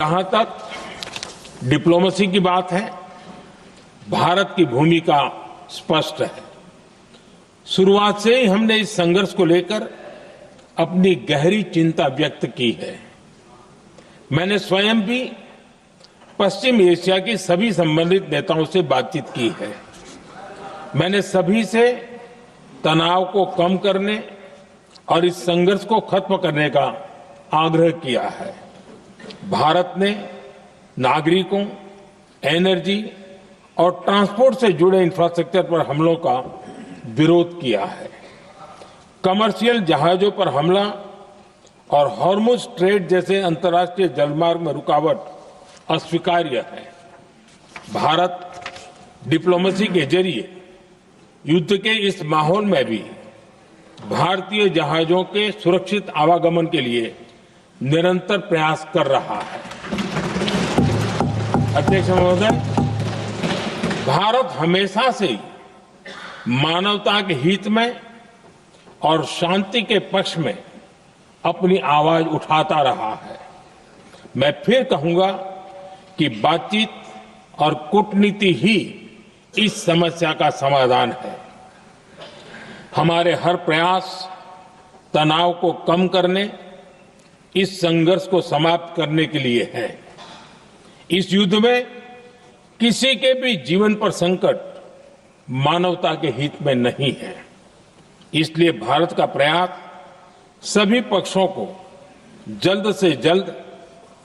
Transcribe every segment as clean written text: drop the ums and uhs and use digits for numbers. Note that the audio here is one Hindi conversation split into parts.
जहां तक डिप्लोमेसी की बात है, भारत की भूमिका स्पष्ट है। शुरुआत से ही हमने इस संघर्ष को लेकर अपनी गहरी चिंता व्यक्त की है। मैंने स्वयं भी पश्चिम एशिया की सभी संबंधित नेताओं से बातचीत की है। मैंने सभी से तनाव को कम करने और इस संघर्ष को खत्म करने का आग्रह किया है। भारत ने नागरिकों, एनर्जी और ट्रांसपोर्ट से जुड़े इंफ्रास्ट्रक्चर पर हमलों का विरोध किया है। कमर्शियल जहाजों पर हमला और हॉर्मुज स्ट्रेट जैसे अंतर्राष्ट्रीय जलमार्ग में रुकावट अस्वीकार्य है। भारत डिप्लोमेसी के जरिए युद्ध के इस माहौल में भी भारतीय जहाजों के सुरक्षित आवागमन के लिए निरंतर प्रयास कर रहा है। अध्यक्ष महोदय, भारत हमेशा से ही मानवता के हित में और शांति के पक्ष में अपनी आवाज उठाता रहा है। मैं फिर कहूंगा कि बातचीत और कूटनीति ही इस समस्या का समाधान है। हमारे हर प्रयास तनाव को कम करने, इस संघर्ष को समाप्त करने के लिए है। इस युद्ध में किसी के भी जीवन पर संकट मानवता के हित में नहीं है। इसलिए भारत का प्रयास सभी पक्षों को जल्द से जल्द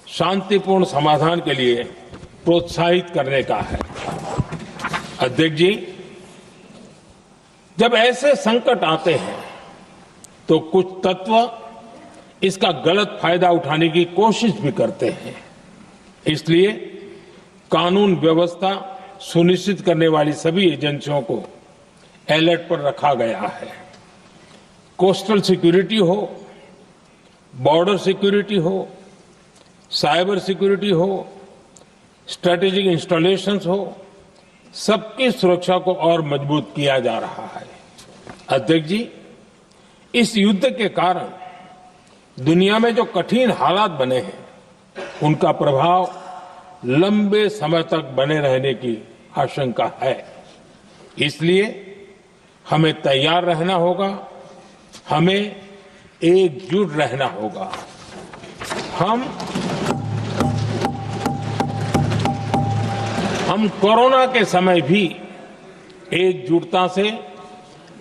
शांतिपूर्ण समाधान के लिए प्रोत्साहित करने का है। अध्यक्ष जी, जब ऐसे संकट आते हैं तो कुछ तत्व इसका गलत फायदा उठाने की कोशिश भी करते हैं। इसलिए कानून व्यवस्था सुनिश्चित करने वाली सभी एजेंसियों को अलर्ट पर रखा गया है। कोस्टल सिक्योरिटी हो, बॉर्डर सिक्योरिटी हो, साइबर सिक्योरिटी हो, स्ट्रेटेजिक इंस्टॉलेशंस हो, सबकी सुरक्षा को और मजबूत किया जा रहा है। अध्यक्ष जी, इस युद्ध के कारण दुनिया में जो कठिन हालात बने हैं, उनका प्रभाव लंबे समय तक बने रहने की आशंका है। इसलिए हमें तैयार रहना होगा, हमें एकजुट रहना होगा। हम कोरोना के समय भी एकजुटता से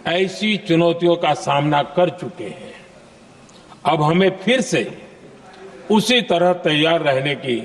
ऐसी चुनौतियों का सामना कर चुके हैं। अब हमें फिर से उसी तरह तैयार रहने की